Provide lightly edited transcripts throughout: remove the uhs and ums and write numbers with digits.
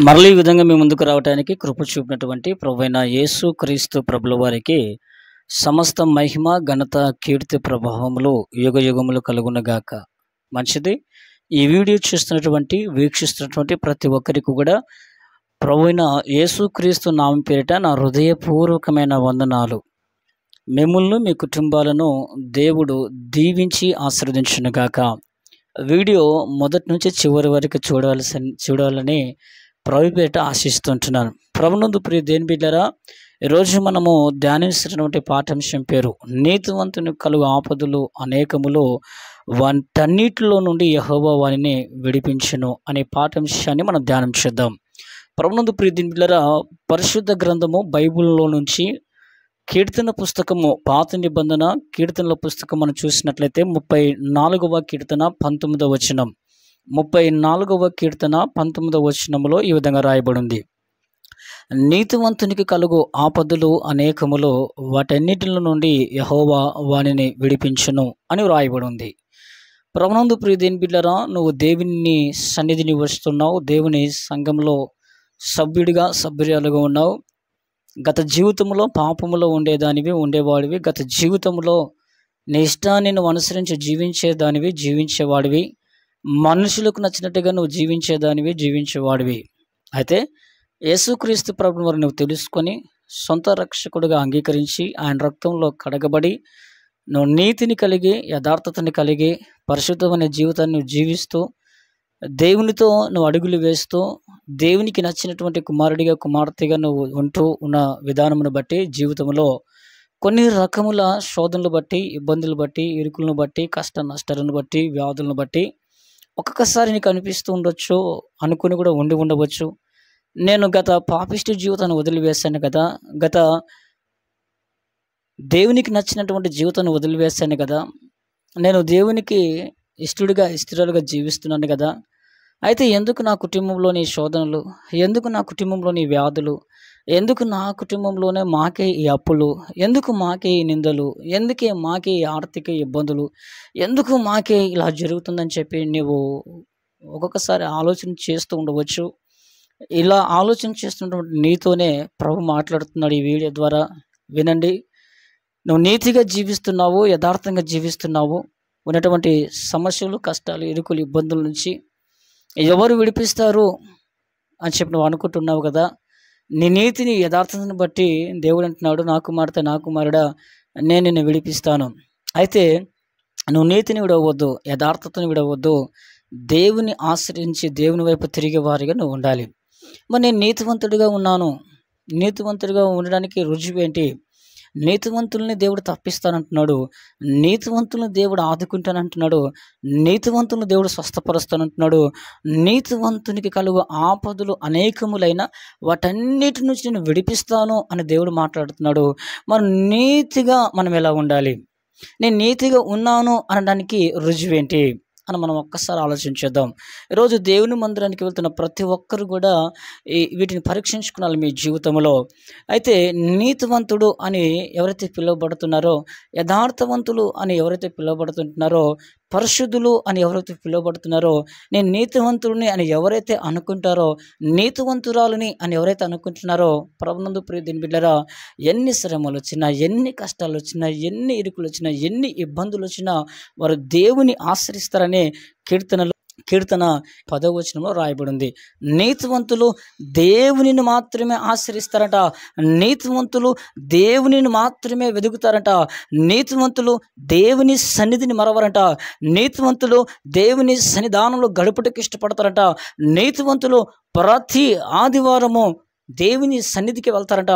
మరలా ఈ విధంగా మీ ముందుకు రావడానికి కృప చూపినటువంటి ప్రభువైన యేసు క్రీస్తు ప్రభుల వారికి సమస్త మహిమ ఘనత కీర్తి ప్రభావములు యుగ యుగములు కలుగునగాక. మంచిది. ఈ వీడియో వీక్షిస్తున్నటువంటి ప్రతి ఒక్కరికి కూడా ప్రభువైన యేసు క్రీస్తు నామం పేరిట నా హృదయపూర్వకమైన వందనాలు. మిమ్మల్ని మీ కుటుంబాలను దేవుడు దీవించి ఆశీర్వదించునుగాక. వీడియో మొదటి నుంచి చివరి వరకు చూడాలని ప్రభుపేట ఆశిస్తుంటున్నాను. ప్రభునందు ప్రియ దేని బిడ్డలారా, ఈరోజు మనము ధ్యానిస్తున్నటువంటి పాఠాంశం పేరు నీతివంతుని కలుగు ఆపదలు అనేకములు, వాటన్నిటిలో నుండి యెహోవా వారిని విడిపించును అనే పాఠాంశాన్ని మనం ధ్యానం చేద్దాం. ప్రభునందు ప్రియ దేని బిడ్డలారా, పరిశుద్ధ గ్రంథము బైబిల్లో నుంచి కీర్తన పుస్తకము, పాత నిబంధన కీర్తనల పుస్తకం మనం చూసినట్లయితే 34వ కీర్తన 19వ వచనం, 34వ కీర్తన 19వ వచనంలో ఈ విధంగా రాయబడింది: నీతివంతునికి కలుగు ఆపదలు అనేకములు, వాటన్నిటిలో నుండి యెహోవా వానిని విడిపించును అని రాయబడి ఉంది. ప్రభునందు ప్రియ దేని బిడ్డలారా, నువ్వు దేవుని సన్నిధిని వస్తున్నావు, దేవుని సంఘంలో సభ్యురాలుగా ఉన్నావు. గత జీవితంలో పాపములో ఉండేవాడివి. గత జీవితంలో నీ ఇష్టాన్ని నువ్వు అనుసరించి జీవించేవాడివి. మనుషులకు నచ్చినట్టుగా నువ్వు జీవించేవాడివి. అయితే యేసుక్రీస్తు ప్రభువుని వారిని నువ్వు తెలుసుకొని సొంత రక్షకుడిగా అంగీకరించి ఆయన రక్తంలో కడగబడి నువ్వు నీతిని కలిగి, యథార్థతని కలిగి, పరిశుద్ధమైన జీవితాన్ని నువ్వు జీవిస్తూ, దేవునితో నువ్వు అడుగులు వేస్తూ, దేవునికి నచ్చినటువంటి కుమారుడిగా కుమార్తెగా నువ్వు ఉంటూ ఉన్న విధానమును బట్టి, జీవితంలో కొన్ని రకముల శోధనలు బట్టి, ఇబ్బందులు బట్టి, ఇరుకులను బట్టి, కష్ట నష్టాలను బట్టి, వ్యాధులను బట్టి ఒక్కొక్కసారి నీకు అనిపిస్తూ ఉండొచ్చు, అనుకుని కూడా ఉండవచ్చు, నేను గత పాపిష్టి జీవితాన్ని వదిలివేశాను కదా, గత దేవునికి నచ్చినటువంటి జీవితాన్ని వదిలివేశాను కదా, నేను దేవునికి ఇష్టరాలుగా జీవిస్తున్నాను కదా, అయితే ఎందుకు నా కుటుంబంలోని శోధనలు, ఎందుకు నా కుటుంబంలోని వ్యాధులు, ఎందుకు నా కుటుంబంలోనే మాకే ఈ అప్పులు, ఎందుకు మాకే ఈ నిందలు, ఎందుకే మాకే ఈ ఆర్థిక ఇబ్బందులు, ఎందుకు మాకే ఇలా జరుగుతుందని చెప్పి నీవు ఒక్కొక్కసారి ఆలోచన చేస్తూ ఉండవచ్చు. ఇలా ఆలోచన చేస్తున్నటువంటి నీతోనే ప్రభు మాట్లాడుతున్నాడు ఈ వీడియో ద్వారా. వినండి. నువ్వు నీతిగా జీవిస్తున్నావు, యథార్థంగా జీవిస్తున్నావు, ఉన్నటువంటి సమస్యలు, కష్టాలు, ఇరుకులు, ఇబ్బందుల నుంచి ఎవరు విడిపిస్తారు అని చెప్పి నువ్వు అనుకుంటున్నావు కదా. నీ నీతిని, యథార్థతను బట్టి దేవుడు అంటున్నాడు, నా కుమారుడా, నేను నిన్ను విడిపిస్తాను. అయితే నువ్వు నీతిని విడవద్దు, యథార్థతను విడవద్దు, దేవుని ఆశ్రయించి దేవుని వైపు తిరిగే వారిగా నువ్వు ఉండాలి. మరి నేను నీతివంతుడిగా ఉన్నాను, నీతివంతుడిగా ఉండడానికి రుజువు ఏంటి? నీతివంతుల్ని దేవుడు తప్పిస్తానంటున్నాడు, నీతివంతులను దేవుడు ఆదుకుంటానంటున్నాడు, నీతివంతులను దేవుడు స్వస్థపరుస్తానంటున్నాడు, నీతివంతునికి కలుగు ఆపదలు అనేకములైన వాటన్నిటి నుంచి నేను విడిపిస్తాను అని దేవుడు మాట్లాడుతున్నాడు. మరి నీతిగా మనం ఎలా ఉండాలి? నేను నీతిగా ఉన్నాను అనడానికి రుజువేంటి అని మనం ఒక్కసారి ఆలోచించేద్దాం. ఈరోజు దేవుని మందిరానికి వెళ్తున్న ప్రతి ఒక్కరు కూడా వీటిని పరీక్షించుకోవాలి మీ జీవితంలో. అయితే నీతివంతుడు అని ఎవరైతే పిలువబడుతున్నారో, యథార్థవంతులు అని ఎవరైతే పిలువబడుతుంటున్నారో, పరిశుద్ధులు అని ఎవరైతే పిలువబడుతున్నారో, నేను నీతివంతుడిని అని ఎవరైతే అనుకుంటారో, నీతివంతురాలని అని ఎవరైతే అనుకుంటున్నారో, ప్రభునందు ప్రియ దేని బిడ్డలారా, ఎన్ని శ్రమలు వచ్చినా, ఎన్ని కష్టాలు వచ్చినా, ఎన్ని ఇరుకులు వచ్చినా, ఎన్ని ఇబ్బందులు వచ్చినా వారు దేవుని ఆశ్రయిస్తారని కీర్తన 10వ వచనంలో రాయబడింది. నీతివంతులు దేవునిని మాత్రమే ఆశ్రయిస్తారట, నీతివంతులు దేవునిని మాత్రమే వెతుకుతారట, నీతివంతులు దేవుని సన్నిధిని మరవరట, నీతివంతులు దేవుని సన్నిధానంలో గడుపుటకు ఇష్టపడతారట, నీతివంతులు ప్రతి ఆదివారము దేవుని సన్నిధికి వెళ్తారట,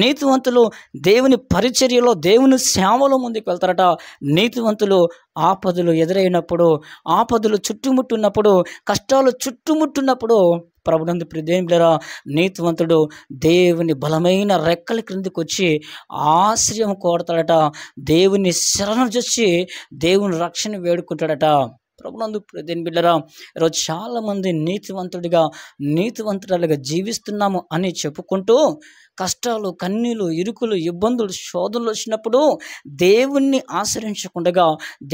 నీతివంతులు దేవుని పరిచర్యలో, దేవుని సేవలో ముందుకు వెళ్తారట, నీతివంతులు ఆపదలు ఎదురైనప్పుడు, ఆపదలు చుట్టుముట్టున్నప్పుడు, కష్టాలు చుట్టుముట్టున్నప్పుడు ప్రభునందు ప్రియ దేని బిడ్డలారా, నీతివంతుడు దేవుని బలమైన రెక్కల క్రిందికి వచ్చి ఆశ్రయం కోరతాడట, దేవుని శరణు చేసి దేవుని రక్షణ వేడుకుంటాడట. ప్రభునందు దేని బిడ్డలారా, ఈరోజు చాలామంది నీతివంతురాలుగా జీవిస్తున్నాము అని చెప్పుకుంటూ కష్టాలు, కన్నీళ్ళు, ఇరుకులు, ఇబ్బందులు, శోధనలు వచ్చినప్పుడు దేవుణ్ణి ఆశ్రయించకుండా,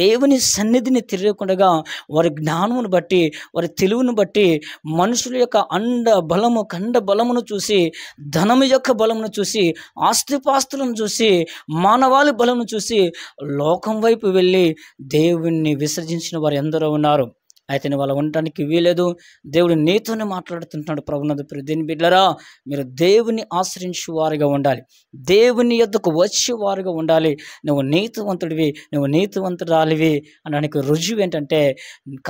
దేవుని సన్నిధిని తిరగకుండా, వారి జ్ఞానమును బట్టి, వారి తెలివిని బట్టి, మనుషుల యొక్క అండ బలము, కండ బలమును చూసి, ధనము యొక్క బలమును చూసి, ఆస్తిపాస్తులను చూసి, మానవాళి బలమును చూసి లోకం వైపు వెళ్ళి దేవుణ్ణి విసర్జించిన వారు ఎందరో ఉన్నారు. అయితే వాళ్ళు ఉండటానికి వీలేదు. దేవుడు నీతోనే మాట్లాడుతుంటున్నాడు. ప్రభునందు ప్రియ దేవుని బిడ్డలారా, మీరు దేవుని ఆశ్రయించు వారిగా ఉండాలి, దేవుని యొద్దకు వచ్చే వారుగా ఉండాలి. నువ్వు నీతివంతుడివి, నువ్వు నీతివంతురాలివి అనడానికి రుజువు ఏంటంటే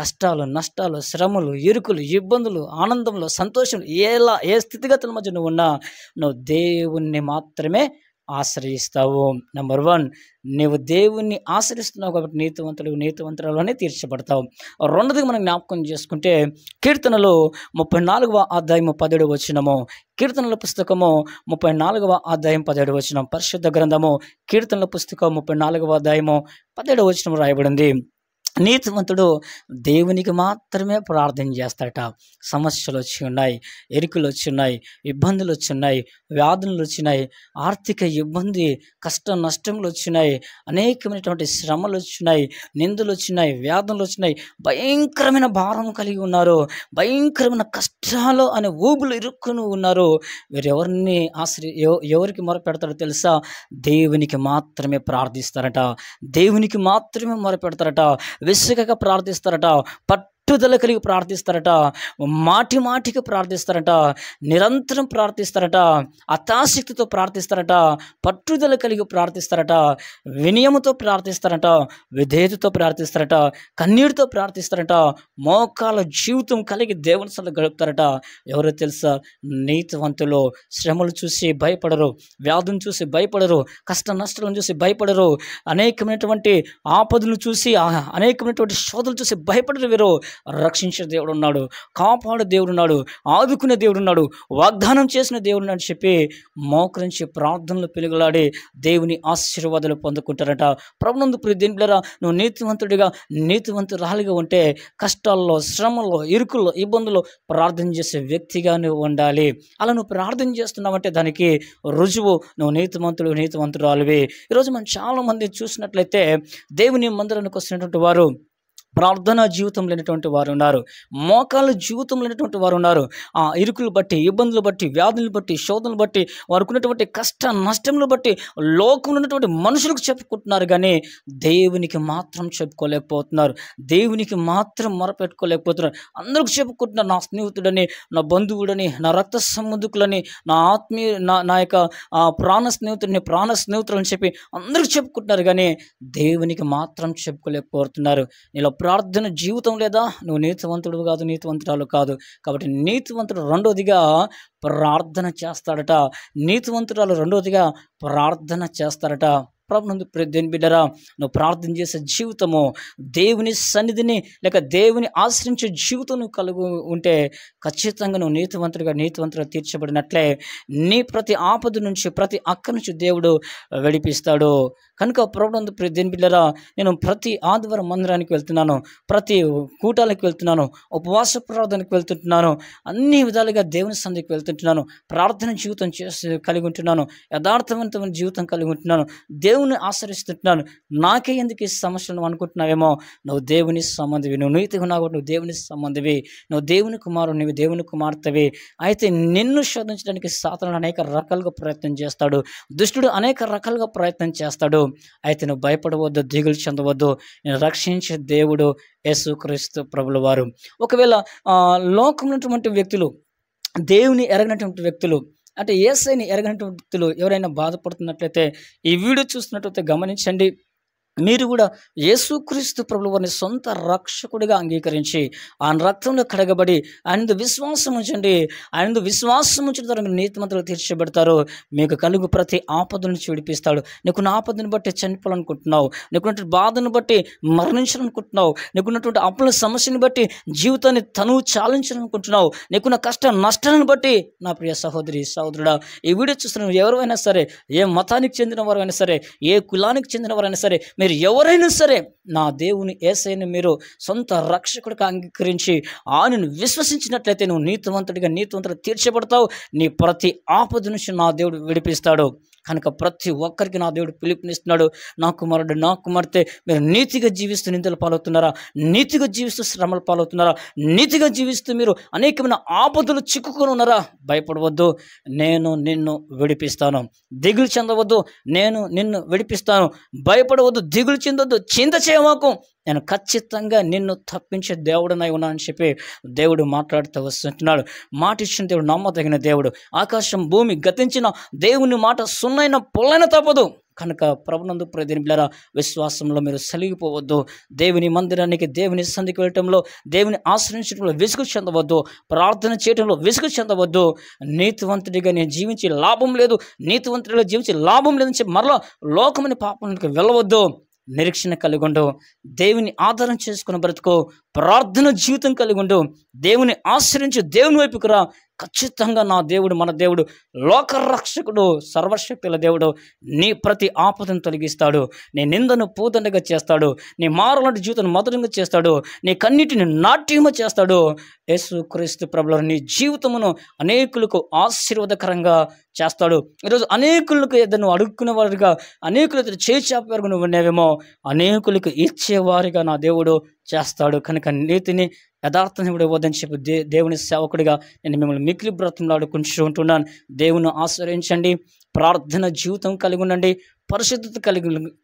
కష్టాలు, నష్టాలు, శ్రమలు, ఇరుకులు, ఇబ్బందులు, ఆనందంలో, సంతోషం, ఏ స్థితిగతుల మధ్య నువ్వు ఉన్నా నువ్వు దేవుణ్ణి మాత్రమే ఆశ్రయిస్తావు. నెంబర్ 1, నీవు దేవుణ్ణి ఆశ్రయిస్తున్నావు కాబట్టి నీతివంతురాలుగానే తీర్చబడతావు. రెండోదిగా మనం జ్ఞాపకం చేసుకుంటే కీర్తనలు 34వ అధ్యాయము 17వ వచనము, కీర్తనల పుస్తకము 34వ అధ్యాయం 17వ వచనం, పరిశుద్ధ గ్రంథము కీర్తనల పుస్తకం 34వ అధ్యాయము 17వ వచనం రాయబడింది. నీతివంతుడు దేవునికి మాత్రమే ప్రార్థన చేస్తాడట. సమస్యలు వచ్చి ఉన్నాయి, ఎరుకులు వచ్చి ఉన్నాయి, ఇబ్బందులు వచ్చి ఉన్నాయి, వ్యాధులు వచ్చినాయి, ఆర్థిక ఇబ్బంది, కష్ట నష్టములు వచ్చినాయి, అనేకమైనటువంటి శ్రమలు వచ్చినాయి, నిందలు వచ్చినాయి, వ్యాధులు వచ్చినాయి, భయంకరమైన భారం కలిగి ఉన్నారు, భయంకరమైన కష్టాలు అనే ఊబులు ఇరుక్కుని ఉన్నారు. వీరెవరిని ఎవరికి మొరపెడతారో తెలుసా? దేవునికి మాత్రమే ప్రార్థిస్తారట, దేవునికి మాత్రమే మొరపెడతారట, విసుగక ప్రార్థిస్తారట, పట్టుదల కలిగి ప్రార్థిస్తారట, మాటి మాటికి ప్రార్థిస్తారట, నిరంతరం ప్రార్థిస్తారట, అతాశక్తితో ప్రార్థిస్తారట, పట్టుదల కలిగి ప్రార్థిస్తారట, వినయముతో ప్రార్థిస్తారట, విధేయతతో ప్రార్థిస్తారట, కన్నీటితో ప్రార్థిస్తారట, మోకాల జీవితం కలిగి దేవుని సన్నిధిలో గడుపుతారట. ఎవరో తెలుసా? నీతివంతులు శ్రమలు చూసి భయపడరు, వ్యాధులను చూసి భయపడరు, కష్ట నష్టాలను చూసి భయపడరు, అనేకమైనటువంటి ఆపదలను చూసి, అనేకమైనటువంటి శోధనలు చూసి భయపడరు. వీరు రక్షించే దేవుడు ఉన్నాడు, కాపాడు దేవుడు ఉన్నాడు, ఆదుకునే దేవుడు ఉన్నాడు, వాగ్దానం చేసిన దేవుడు ఉన్నాడు చెప్పి మోకరించి ప్రార్థనలు పిలుగులాడి దేవుని ఆశీర్వాదాలు పొందుకుంటారట. ప్రభునందు ప్రియ దేవుని బిడ్డలారా, నువ్వు నీతివంతుడిగా, నీతివంతురాలిగా ఉంటే కష్టాల్లో, శ్రమల్లో, ఇరుకుల్లో, ఇబ్బందుల్లో ప్రార్థన చేసే వ్యక్తిగా నువ్వు ఉండాలి. అలా నువ్వు ప్రార్థన చేస్తున్నావంటే దానికి రుజువు నువ్వు నీతివంతురాలివి. ఈరోజు మనం చాలామంది చూసినట్లయితే దేవుని మందిరానికి వస్తున్నటువంటి వారు ప్రార్థనా జీవితం లేనటువంటి వారు ఉన్నారు, మోకాళ్ళ జీవితం లేనటువంటి వారు ఉన్నారు. ఆ ఇరుకులు బట్టి, ఇబ్బందులు బట్టి, వ్యాధులను బట్టి, శోధనలు బట్టి, వారికి ఉన్నటువంటి కష్ట నష్టములు బట్టి లోకంలో ఉన్నటువంటి మనుషులకు చెప్పుకుంటున్నారు, కానీ దేవునికి మాత్రం చెప్పుకోలేకపోతున్నారు, దేవునికి మాత్రం మొరపెట్టుకోలేకపోతున్నారు. అందరికి చెప్పుకుంటున్నారు, నా స్నేహితుడని, నా బంధువుడని, నా రక్త సంబంధికులని, నా ఆత్మీయ, నా యొక్క ప్రాణ స్నేహితులని చెప్పి అందరికి చెప్పుకుంటున్నారు, కానీ దేవునికి మాత్రం చెప్పుకోలేకపోతున్నారు. నీలో ప్రార్థన జీవితం లేదా? నువ్వు నీతివంతుడు కాదు, నీతివంతురాలు కాదు. కాబట్టి నీతివంతుడు రెండోదిగా ప్రార్థన చేస్తాడట, నీతివంతురాలు రెండోదిగా ప్రార్థన చేస్తారట. ప్రభునందు ప్రియ దేవుని బిడ్డలారా, నువ్వు ప్రార్థన చేసే జీవితము, దేవుని సన్నిధిని లేక దేవుని ఆశ్రయించే జీవితం నువ్వు కలిగి ఉంటే ఖచ్చితంగా నువ్వు నీతివంతుడిగా తీర్చబడినట్లే. నీ ప్రతి ఆపద నుంచి, ప్రతి అక్క నుంచి దేవుడు విడిపిస్తాడు. కనుక ప్రభునందు ప్రియ దేవుని బిడ్డలారా, నేను ప్రతి ఆదివారం మందిరానికి వెళ్తున్నాను, ప్రతి కూటాలకు వెళ్తున్నాను, ఉపవాస ప్రార్థనకు వెళ్తుంటున్నాను, అన్ని విధాలుగా దేవుని సన్నిధికి వెళ్తుంటున్నాను, ప్రార్థన జీవితం కలిగి ఉంటున్నాను, యథార్థవంతమైన జీవితం కలిగి ఉంటున్నాను, దేవుని ఆశ్రయిస్తుంటున్నాను. నాకే ఎందుకు ఈ సమస్యలు అనుకుంటున్నావేమో? నువ్వు దేవుని సంబంధివి, నువ్వు నీతిగా ఉన్నావు, నువ్వు దేవుని సంబంధివి, నువ్వు దేవుని కుమారుడు, నువ్వు దేవుని కుమార్తెవి. అయితే నిన్ను శోధించడానికి సాతానుడు అనేక రకాలుగా ప్రయత్నం చేస్తాడు, దుష్టుడు అనేక రకాలుగా ప్రయత్నం చేస్తాడు. అయితే నువ్వు భయపడవద్దు, దిగులు చెందవద్దు. నేను రక్షించే దేవుడు యేసుక్రీస్తు ప్రభుల వారు. ఒకవేళ లోకమైనటువంటి వ్యక్తులు, దేవుని ఎరగినటువంటి వ్యక్తులు, అంటే యేసయ్యని ఎరగినటువంటి వ్యక్తులు ఎవరైనా బాధపడుతున్నట్లయితే ఈ వీడియో చూస్తున్నట్లయితే గమనించండి. మీరు కూడా యేసుక్రీస్తు ప్రభువు వారిని సొంత రక్షకుడిగా అంగీకరించి ఆయన రక్తంలో కడగబడి ఆయన విశ్వాసం ఉంచండి. ఆయన విశ్వాసం ఉంచడం ద్వారా మీరు నీతిమంతులు తీర్చబడతారు. మీకు కలుగు ప్రతి ఆపద నుంచి విడిపిస్తాడు. నీకున్న ఆపదను బట్టి చనిపోవాలనుకుంటున్నావు, నీకున్నటువంటి బాధను బట్టి మరణించాలనుకుంటున్నావు, నీకున్నటువంటి అప్పుల సమస్యను బట్టి జీవితాన్ని తనువు చాలించాలనుకుంటున్నావు, నీకున్న కష్ట నష్టాలను బట్టి నా ప్రియ సహోదరి సహోదరుడా, ఈ వీడియో చూస్తున్న ఎవరైనా సరే, ఏ మతానికి చెందిన వారైనా సరే, ఏ కులానికి చెందిన వారైనా సరే, మీరు ఎవరైనా సరే నా దేవుని యేసయ్యను మీరు సొంత రక్షకుడిగా అంగీకరించి ఆయనను విశ్వసించినట్లయితే నువ్వు నీతివంతుడిగా తీర్చబడతావు. నీ ప్రతి ఆపద నుంచి నా దేవుడు విడిపిస్తాడు. కనుక ప్రతి ఒక్కరికి నా దేవుడు పిలుపునిస్తున్నాడు. నా కుమారుడు, నా కుమార్తె, మీరు నీతిగా జీవిస్తూ నిందలు పాలవుతున్నారా? నీతిగా జీవిస్తూ శ్రమలు పాలవుతున్నారా? నీతిగా జీవిస్తూ మీరు అనేకమైన ఆపదలు చిక్కుకొని ఉన్నారా? భయపడవద్దు, నేను నిన్ను విడిపిస్తాను. దిగులు చెందవద్దు, నేను నిన్ను విడిపిస్తాను. భయపడవద్దు, దిగులు చెందొద్దు, చింత చేయమాకు. నేను ఖచ్చితంగా నిన్ను తప్పించే దేవుడనై ఉన్నానని చెప్పి దేవుడు మాట్లాడుతూ వస్తుంటున్నాడు. మాట ఇచ్చిన దేవుడు నమ్మదగిన దేవుడు. ఆకాశం భూమి గతించిన దేవుని మాట సున్నైన పొల్లైన తప్పదు. కనుక ప్రభునందు ప్రియమైన బిడ్డలారా, విశ్వాసంలో మీరు సలిగిపోవద్దు. దేవుని మందిరానికి, దేవుని సన్నిధికి వెళ్ళటంలో, దేవుని ఆశ్రయించడంలో విసుగు చెందవద్దు. ప్రార్థన చేయడంలో విసుగు చెందవద్దు. నీతివంతుడిగా నేను జీవించి లాభం లేదు, నీతివంతుడిగా జీవించి లాభం లేదని చెప్పి మరలా లోకమని పాపంలోకి వెళ్ళవద్దు. నిరీక్షణ కలిగి ఉండు, దేవుని ఆధారం చేసుకుని బ్రతుకో, ప్రార్థన జీవితం కలిగి ఉండు, దేవుని ఆశ్రయించి దేవుని వైపుకు రా. ఖచ్చితంగా నా దేవుడు, మన దేవుడు లోకరక్షకుడు, సర్వశక్తుల దేవుడు నీ ప్రతి ఆపదను తొలగిస్తాడు. నీ నిందను పూదండగా చేస్తాడు. నీ మారలాంటి జీవితాన్ని మధురంగా చేస్తాడు. నీ కన్నిటిని నాట్యము చేస్తాడు. యేసుక్రీస్తు ప్రభువు నీ జీవితమును అనేకులకు ఆశీర్వాదకరంగా చేస్తాడు. ఈరోజు అనేకులకు ఏదైనా అడుక్కునేవారుగా, అనేకులు చేచాపేరుగా నువ్వు ఉన్నావేమో, అనేకులకు ఇచ్చేవారిగా నా దేవుడు చేస్తాడు. కనుక నీతిని, యథార్థాన్ని కూడా ఇవ్వదని చెప్పి దేవుని సేవకుడిగా నేను మిమ్మల్ని మిక్కిలి బ్రతిమలాడుకుంటూ ఉంటున్నాను. దేవుని ఆశ్రయించండి, ప్రార్థన జీవితం కలిగి ఉండండి, పరిశుద్ధత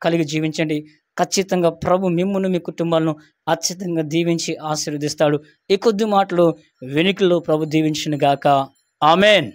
కలిగి జీవించండి. ఖచ్చితంగా ప్రభు మిమ్మును, మీ కుటుంబాలను అత్యధికంగా దీవించి ఆశీర్వదిస్తాడు. ఈ కొద్ది మాటలు వెనుకలో ప్రభు దీవించును గాక. ఆమెన్.